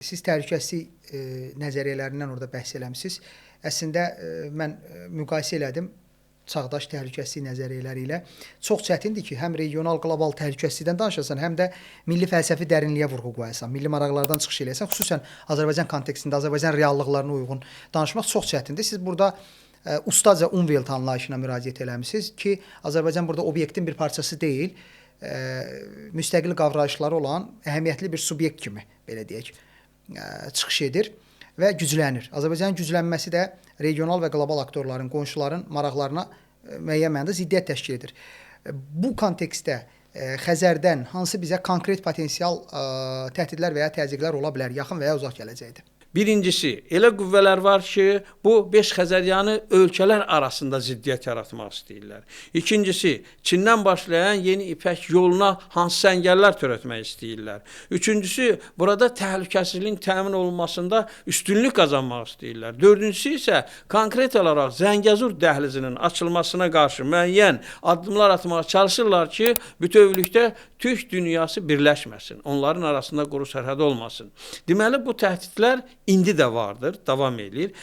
Siz təhlükəsizlik nəzəriyyələrindən orada bəhs eləmisiniz. Əslində mən müqayisə elədim çağdaş təhlükəsizlik nəzəriyyələri ilə. Çox çətindir ki, həm regional, qlobal təhlükəsizlikdən danışasan, həm də milli fəlsəfi dərinliyə vurğu qoyasan, milli maraqlardan çıxış eləyəsən. Xüsusən Azərbaycan kontekstində, Azərbaycan reallıqlarına uyğun danışmaq çox çətindir. Siz burada ustaca Umvelt anlayışına müraciət eləmisiniz ki, Azərbaycan burada obyektin bir parçası deyil, müstəqil qavrayışları olan əhəmiyyətli bir subyekt kimi, belə deyək, çıxış edir və güclənir. Azərbaycanın güclənməsi də regional və qlobal aktorların, qonşuların maraqlarına müəyyən mənada ziddiyyət təşkil edir. Bu kontekstdə Xəzərdən hansı bizə konkret potensial təhdidlər və ya təzyiqlər ola bilər yaxın və ya uzaq gələcəkdə? Birincisi, elə qüvvələr var ki, bu 5 Xəzəryanı ölkələr arasında ziddiyyət yaratmaq istəyirlər. İkincisi, Çindən başlayan yeni İpək yoluna hansı səngərlər törətmək istəyirlər. Üçüncüsü, burada təhlükəsizliyin təmin olunmasında üstünlük qazanmaq istəyirlər. Dördüncüsü isə konkret olaraq Zəngəzur dəhlizinin açılmasına qarşı müəyyən addımlar atmağa çalışırlar ki, bütövlükdə Türk dünyası birləşməsin, onların arasında quru sərhəd olmasın. Deməli, bu təhdidlər indi də vardır, davam edir.